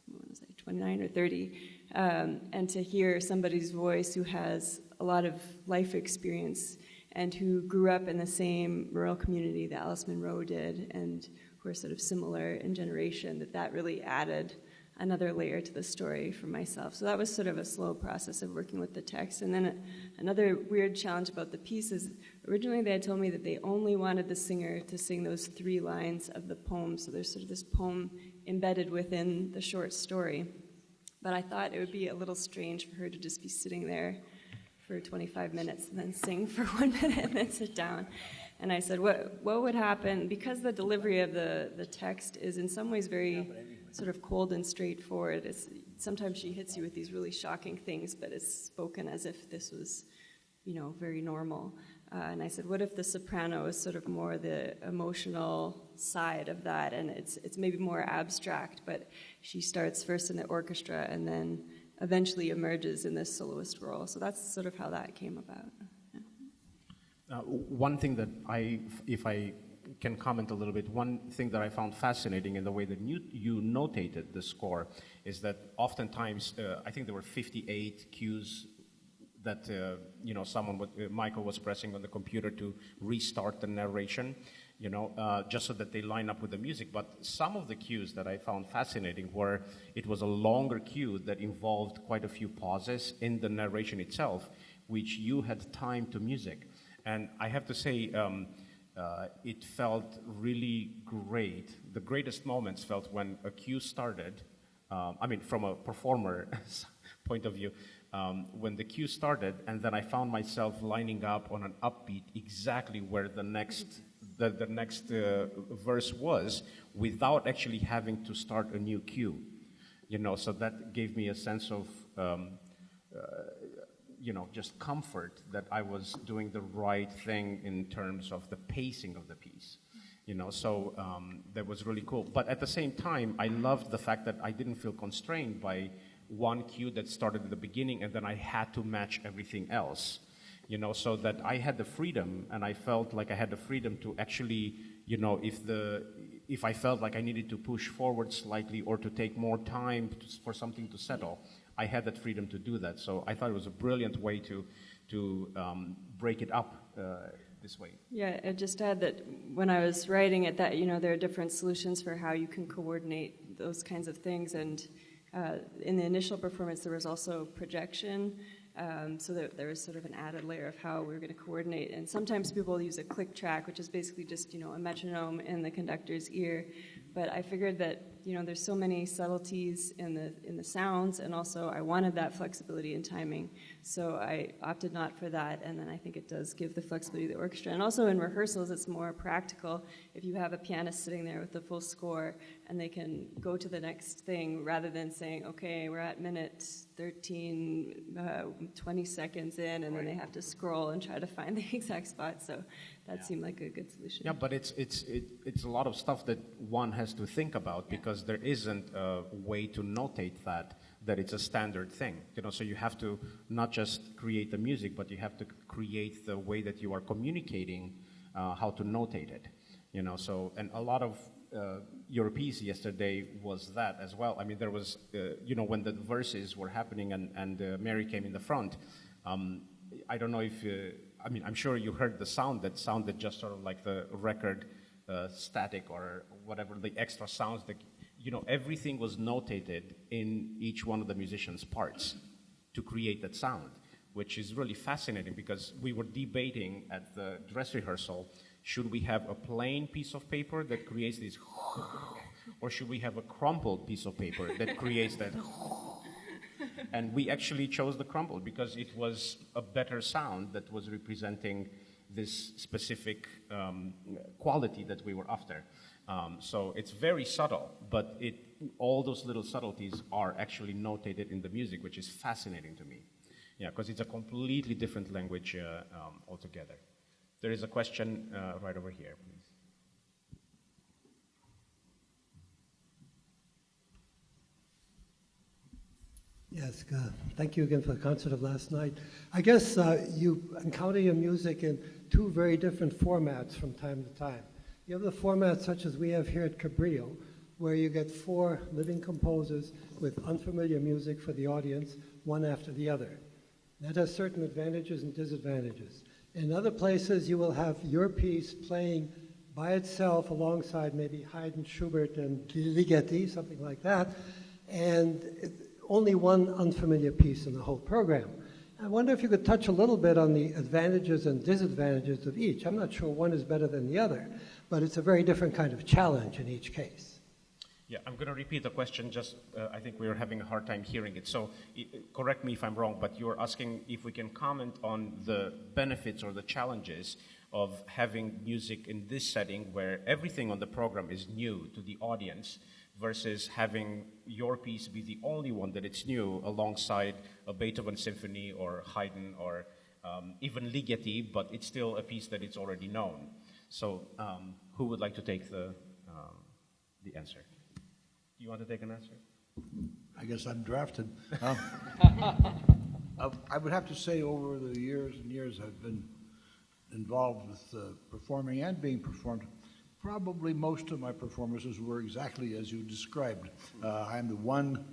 S12: what was I, 29 or 30, and to hear somebody's voice who has a lot of life experience and who grew up in the same rural community that Alice Munro did, and who are sort of similar in generation, that really added another layer to the story for myself. So that was sort of a slow process of working with the text. And then another weird challenge about the piece is originally they had told me that they only wanted the singer to sing those 3 lines of the poem. So there's sort of this poem embedded within the short story. But I thought it would be a little strange for her to just be sitting there for 25 minutes and then sing for 1 minute and then sit down. And I said, what would happen, because the delivery of the text is in some ways very sort of cold and straightforward. Sometimes she hits you with these really shocking things, but it's spoken as if this was, very normal. And I said, what if the soprano is sort of more the emotional side of that, and it's maybe more abstract, but she starts first in the orchestra and then eventually emerges in this soloist role. So that's sort of how that came about.
S1: One thing that if I can comment a little bit, one thing that I found fascinating in the way that you notated the score is that oftentimes, I think there were 58 cues that Michael was pressing on the computer to restart the narration, just so that they line up with the music. But some of the cues that I found fascinating were, it was a longer cue that involved quite a few pauses in the narration itself, which you had time to music. And I have to say, it felt really great. The greatest moments felt when a cue started, from a performer point of view, when the cue started, and then I found myself lining up on an upbeat exactly where the next verse was, without actually having to start a new cue. So that gave me a sense of just comfort that I was doing the right thing in terms of the pacing of the piece. That was really cool. But at the same time, I loved the fact that I didn't feel constrained by one cue that started at the beginning and then I had to match everything else. So that I had the freedom, and I felt like I had the freedom to actually, if I felt like I needed to push forward slightly or to take more time for something to settle, I had that freedom to do that. So I thought it was a brilliant way to break it up this way.
S12: Yeah, I'd just add that when I was writing it, that there are different solutions for how you can coordinate those kinds of things. And in the initial performance, there was also projection. So there was sort of an added layer of how we were going to coordinate. And sometimes people use a click track, which is basically just a metronome in the conductor's ear. But I figured that there's so many subtleties in the sounds, and also I wanted that flexibility in timing, so I opted not for that. And then I think it does give the flexibility to the orchestra. And also in rehearsals, it's more practical if you have a pianist sitting there with the full score, and they can go to the next thing rather than saying, okay, we're at minute 13, 20 seconds in, and then they have to scroll and try to find the exact spot. So that seemed like a good solution.
S1: Yeah, but it's a lot of stuff that one has to think about, because there isn't a way to notate that it's a standard thing. So you have to not just create the music, but you have to create the way that you are communicating how to notate it. So, and a lot of your piece yesterday was that as well. I mean, there was, when the verses were happening and Mary came in the front, I don't know if, I'm sure you heard the sound that sounded just sort of like the record static or whatever, the extra sounds that, everything was notated in each one of the musicians' parts to create that sound, which is really fascinating, because we were debating at the dress rehearsal, should we have a plain piece of paper that creates this, or should we have a crumpled piece of paper that creates that? And we actually chose the crumpled because it was a better sound that was representing this specific quality that we were after. So it's very subtle, but all those little subtleties are actually notated in the music, which is fascinating to me. Yeah, because it's a completely different language altogether. There is a question right over here, please.
S7: Yes, thank you again for the concert of last night. I guess you encounter your music in two very different formats from time to time. You have the format such as we have here at Cabrillo, where you get 4 living composers with unfamiliar music for the audience, one after the other. That has certain advantages and disadvantages. In other places, you will have your piece playing by itself alongside maybe Haydn, Schubert, and Ligeti, something like that, and only one unfamiliar piece in the whole program. I wonder if you could touch a little bit on the advantages and disadvantages of each. I'm not sure one is better than the other, but it's a very different kind of challenge in each case.
S1: Yeah, I'm going to repeat the question, just I think we were having a hard time hearing it. So correct me if I'm wrong, but you're asking if we can comment on the benefits or the challenges of having music in this setting where everything on the program is new to the audience versus having your piece be the only one that it's new alongside a Beethoven symphony or Haydn or even Ligeti, but it's still a piece that it's already known. So who would like to take the answer? Do you want to take an answer?
S5: I guess I'm drafted. I would have to say over the years and years I've been involved with performing and being performed. Probably most of my performances were exactly as you described. I'm the one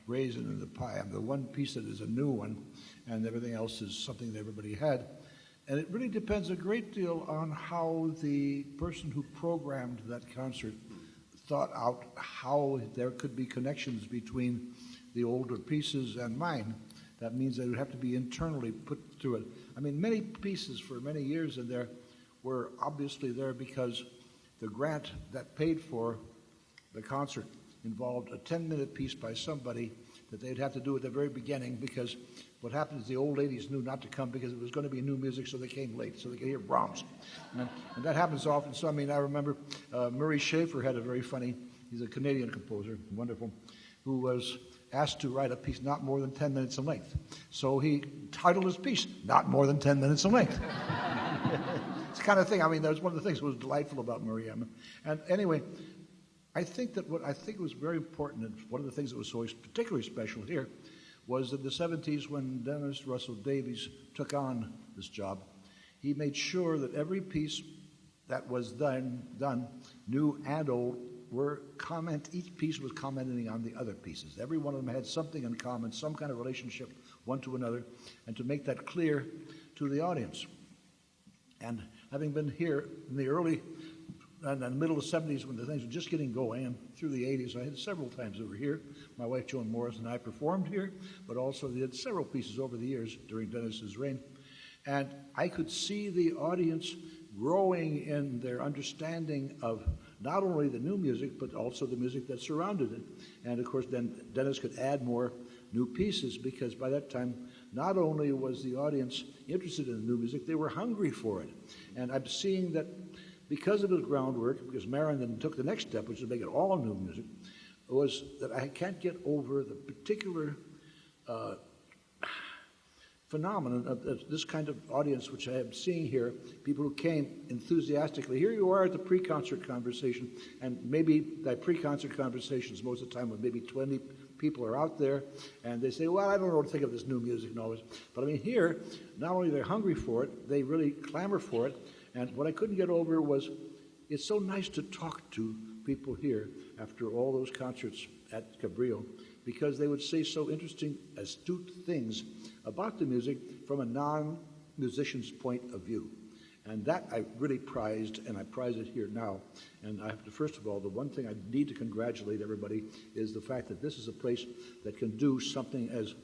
S5: raisin in the pie. I'm the one piece that is a new one, and everything else is something that everybody had. And it really depends a great deal on how the person who programmed that concert thought out how there could be connections between the older pieces and mine. That means they would have to be internally put through it. I mean, many pieces for many years in there were obviously there because the grant that paid for the concert involved a 10-minute piece by somebody that they'd have to do at the very beginning, because what happened is the old ladies knew not to come because it was going to be new music, so they came late, so they could hear Brahms. And that happens often. So, I mean, I remember Murray Schafer had a very funny, he's a Canadian composer, wonderful, who was asked to write a piece not more than 10 minutes in length. So he titled his piece, Not More Than 10 Minutes in Length. It's the kind of thing, I mean, that was one of the things that was delightful about Murray. And anyway, I think that what I think was very important, and one of the things that was so particularly special here, was in the 70s when Dennis Russell Davies took on this job, he made sure that every piece that was done, new and old, each piece was commenting on the other pieces. Every one of them had something in common, some kind of relationship one to another, and to make that clear to the audience. And having been here in the early and in the middle of the 70s when the things were just getting going, and through the 80s, I had several times over here. My wife Joan Morris and I performed here, but also did several pieces over the years during Dennis's reign. And I could see the audience growing in their understanding of not only the new music, but also the music that surrounded it. And of course, then Dennis could add more new pieces, because by that time, not only was the audience interested in the new music, they were hungry for it. And I'm seeing that because of his groundwork, because Marin then took the next step, which is to make it all new music, was that I can't get over the particular phenomenon of this kind of audience which I am seeing here, people who came enthusiastically. Here you are at the pre-concert conversation, and maybe that pre-concert conversations most of the time when maybe 20 people are out there, and they say, well, I don't know what to think of this new music and all this. But I mean, here, not only they're hungry for it, they really clamor for it. And what I couldn't get over was, it's so nice to talk to people here after all those concerts at Cabrillo, because they would say so interesting, astute things about the music from a non-musician's point of view. And that I really prized, and I prize it here now. And I have to, first of all, the one thing I need to congratulate everybody is the fact that this is a place that can do something as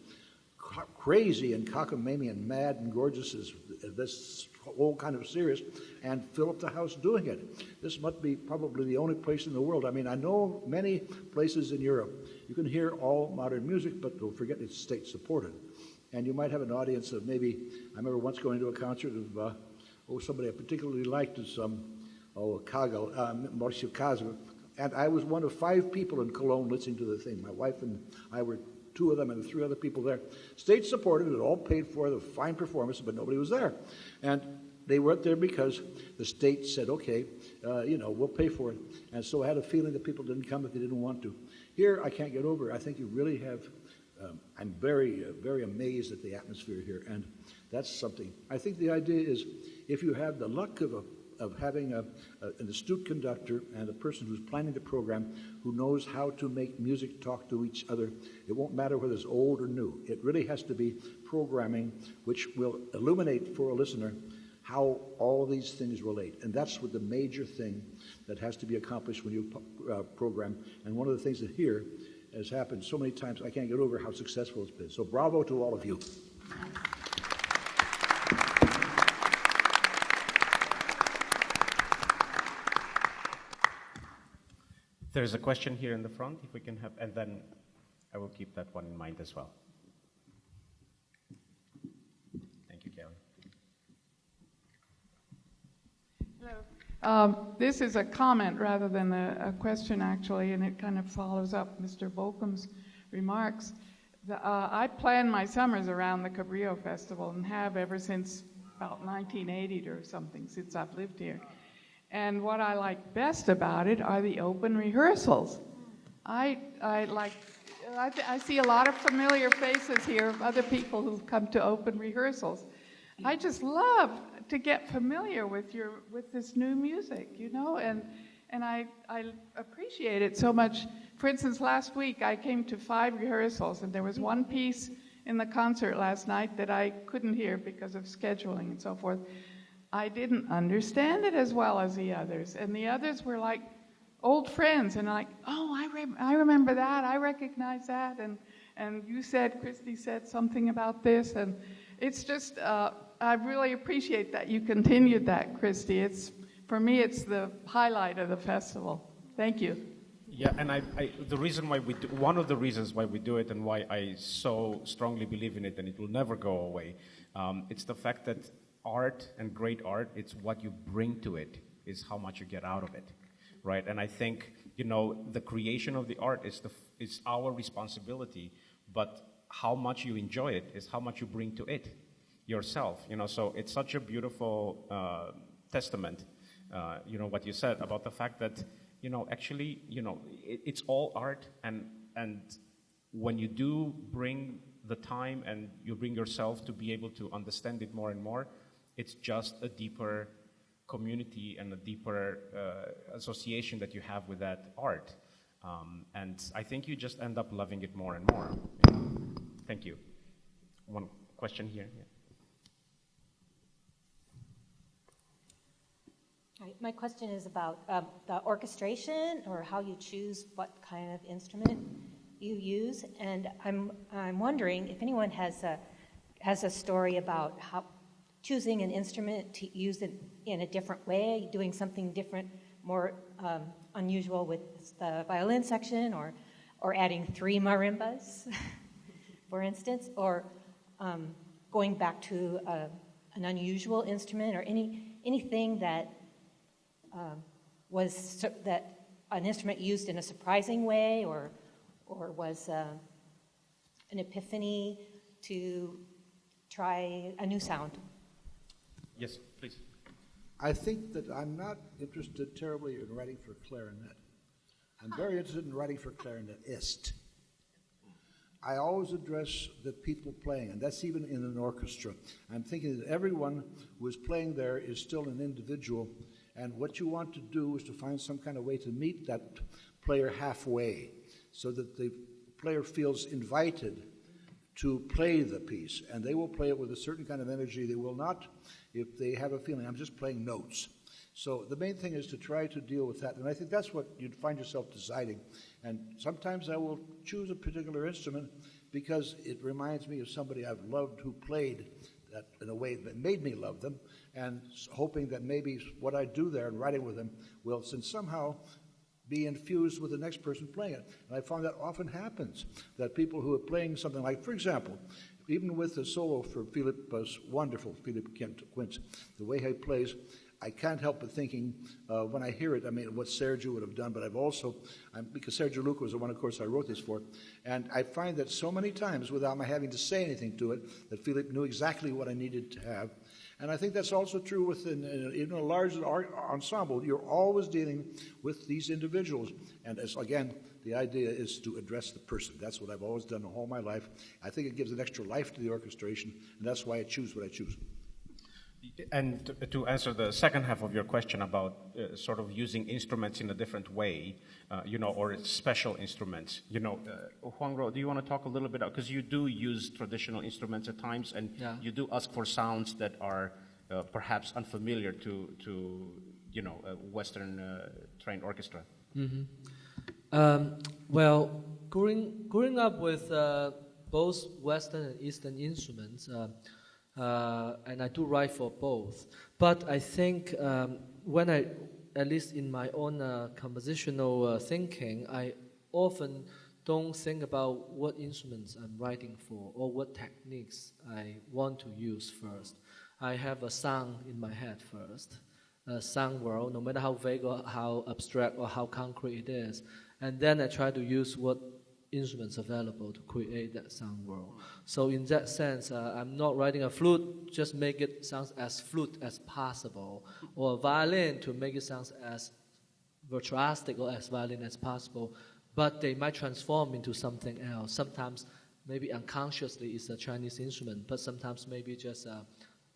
S5: crazy and cockamamie and mad and gorgeous as this whole kind of serious, and fill up the house doing it. This must be probably the only place in the world. I mean, I know many places in Europe you can hear all modern music, but don't forget it's state supported. And you might have an audience of maybe, I remember once going to a concert of somebody I particularly liked is Kagel, Mauricio Casper. And I was one of 5 people in Cologne listening to the thing. My wife and I were 2 of them and 3 other people there. State supported, it all paid for, the fine performance, but nobody was there. And they weren't there because the state said, okay, we'll pay for it. And so I had a feeling that people didn't come if they didn't want to. Here, I can't get over it. I think you really have, I'm very, very amazed at the atmosphere here. And that's something. I think the idea is if you have the luck of having an astute conductor and a person who's planning the program who knows how to make music talk to each other, it won't matter whether it's old or new. It really has to be programming which will illuminate for a listener how all these things relate. And that's what the major thing that has to be accomplished when you program. And one of the things that here has happened so many times, I can't get over how successful it's been. So bravo to all of you.
S1: There's a question here in the front, if we can have, and then I will keep that one in mind as well. Thank you, Kelly.
S16: Hello. This is a comment rather than a question, actually, and it kind of follows up Mr. Bolcom's remarks. I plan my summers around the Cabrillo Festival and have ever since about 1980 or something, since I've lived here. And what I like best about it are the open rehearsals. I see a lot of familiar faces here of other people who've come to open rehearsals. I just love to get familiar with this new music, and I appreciate it so much. For instance, last week I came to 5 rehearsals, and there was one piece in the concert last night that I couldn't hear because of scheduling and so forth. I didn't understand it as well as the others, and the others were like old friends, and like, I remember that, I recognize that, and you said, Christy said something about this, and it's just, I really appreciate that you continued that, Christy. For me, it's the highlight of the festival. Thank you.
S1: Yeah, and one of the reasons why we do it and why I so strongly believe in it, and it will never go away, it's the fact that art and great art, it's what you bring to it, is how much you get out of it, right? And I think, the creation of the art is our responsibility, but how much you enjoy it is how much you bring to it yourself, so it's such a beautiful testament, what you said about the fact that, actually, it's all art, and when you do bring the time and you bring yourself to be able to understand it more and more, it's just a deeper community and a deeper association that you have with that art. And I think you just end up loving it more and more. Thank you. One question here. Yeah.
S17: Hi, my question is about the orchestration, or how you choose what kind of instrument you use. And I'm wondering if anyone has a story about how choosing an instrument to use it in a different way, doing something different, more unusual with the violin section, or adding 3 marimbas, for instance, or going back to an unusual instrument, or anything that was that an instrument used in a surprising way, or was an epiphany to try a new sound.
S1: Yes, please.
S5: I think that I'm not interested terribly in writing for clarinet. I'm very interested in writing for clarinetist. I always address the people playing, and that's even in an orchestra. I'm thinking that everyone who is playing there is still an individual, and what you want to do is to find some kind of way to meet that player halfway, so that the player feels invited to play the piece, and they will play it with a certain kind of energy. They will not, if they have a feeling, I'm just playing notes. So the main thing is to try to deal with that, and I think that's what you'd find yourself deciding. And sometimes I will choose a particular instrument because it reminds me of somebody I've loved who played that in a way that made me love them, and hoping that maybe what I do there and writing with them will somehow be infused with the next person playing it. And I found that often happens, that people who are playing something like, for example, Even with the solo for Philip was wonderful, Philip Quince. The way he plays, I can't help but thinking, when I hear it, I mean, what Sergio would have done, but I've also, because Sergio Luca was the one, of course, I wrote this for, and I find that so many times, without my having to say anything to it, that Philip knew exactly what I needed to have. And I think that's also true within even a large ensemble. You're always dealing with these individuals. And as again, the idea is to address the person. That's what I've always done all my life. I think it gives an extra life to the orchestration, and that's why I choose what I choose.
S1: And to answer the second half of your question about sort of using instruments in a different way, or special instruments, Huang, do you want to talk a little bit about, because you do use traditional instruments at times, and you do ask for sounds that are perhaps unfamiliar to a Western trained orchestra.
S6: Mm-hmm. Well, growing up with both Western and Eastern instruments, and I do write for both. But I think when I, at least in my own compositional thinking, I often don't think about what instruments I'm writing for or what techniques I want to use first. I have a sound in my head first, a sound world, no matter how vague or how abstract or how concrete it is. And then I try to use what instruments available to create that sound world. So in that sense, I'm not writing a flute, just make it sound as flute as possible, or a violin to make it sound as virtuosic or as violin as possible, but they might transform into something else. Sometimes maybe unconsciously it's a Chinese instrument, but sometimes maybe just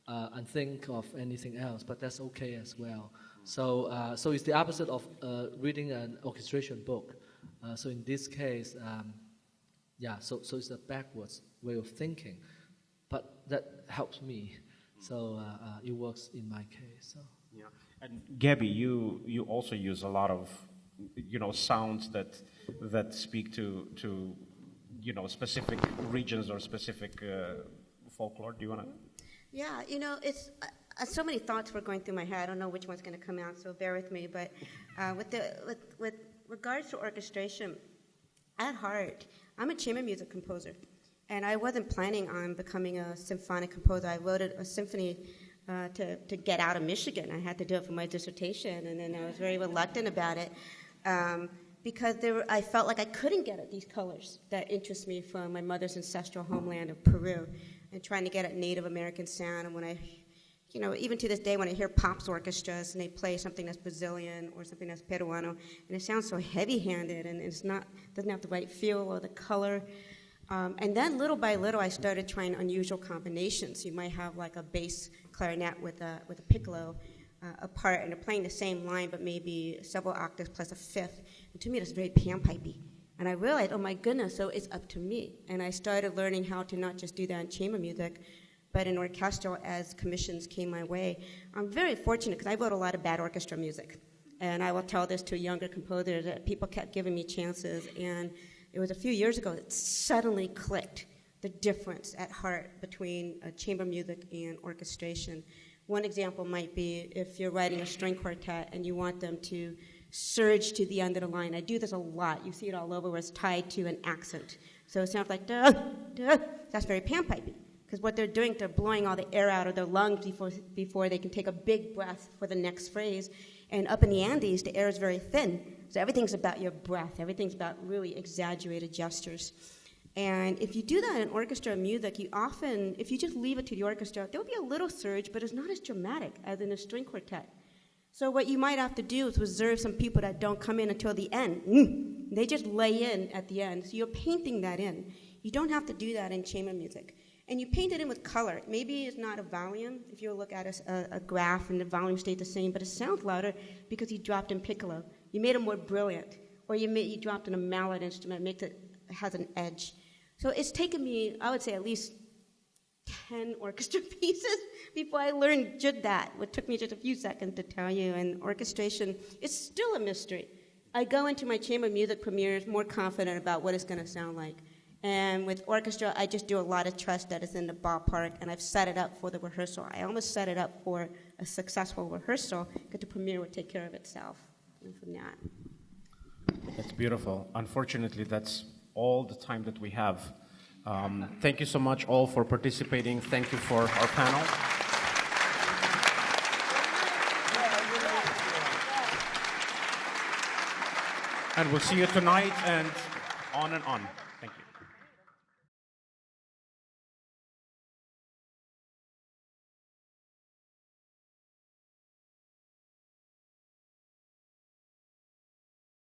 S6: unthink of anything else, but that's okay as well. So it's the opposite of reading an orchestration book. So in this case, so it's a backwards way of thinking, but that helps me. So it works in my case. So.
S1: Yeah, and Gabby, you also use a lot of sounds that speak to specific regions or specific folklore. Do you want to?
S3: Yeah, it's so many thoughts were going through my head. I don't know which one's going to come out, so bear with me. But with regards to orchestration, at heart, I'm a chamber music composer, and I wasn't planning on becoming a symphonic composer. I wrote a symphony to get out of Michigan. I had to do it for my dissertation, and then I was very reluctant about it because I felt like I couldn't get at these colors that interest me from my mother's ancestral homeland of Peru, and trying to get at Native American sound. And when I even to this day, when I hear pops orchestras and they play something that's Brazilian or something that's Peruano, and it sounds so heavy-handed and doesn't have the right feel or the color. And then little by little, I started trying unusual combinations. You might have like a bass clarinet with a piccolo apart, and they're playing the same line, but maybe several octaves plus a fifth. And to me, that's very panpipey. And I realized, oh my goodness, so it's up to me. And I started learning how to not just do that in chamber music, but in orchestral as commissions came my way. I'm very fortunate because I wrote a lot of bad orchestra music. And I will tell this to younger composers that people kept giving me chances. And it was a few years ago that suddenly clicked the difference at heart between chamber music and orchestration. One example might be if you're writing a string quartet and you want them to surge to the end of the line. I do this a lot. You see it all over where it's tied to an accent. So it sounds like duh, duh. That's very panpipey. Because what they're doing, they're blowing all the air out of their lungs before they can take a big breath for the next phrase. And up in the Andes, the air is very thin. So everything's about your breath. Everything's about really exaggerated gestures. And if you do that in orchestra music, you often, if you just leave it to the orchestra, there'll be a little surge, but it's not as dramatic as in a string quartet. So what you might have to do is reserve some people that don't come in until the end. They just lay in at the end. So you're painting that in. You don't have to do that in chamber music. And you paint it in with color. Maybe it's not a volume. If you look at a graph and the volume stayed the same, but it sounds louder because you dropped in piccolo. You made it more brilliant. Or you dropped in a mallet instrument, has an edge. So it's taken me, I would say, at least 10 orchestra pieces before I learned just that. It took me just a few seconds to tell you. And orchestration is still a mystery. I go into my chamber music premieres more confident about what it's going to sound like. And with orchestra, I just do a lot of trust that it's in the ballpark, and I've set it up for the rehearsal. I almost set it up for a successful rehearsal, because the premiere would take care of itself from that.
S1: That's beautiful. Unfortunately, that's all the time that we have Thank you so much all for participating. Thank you for our panel. And we'll see you tonight and on and on.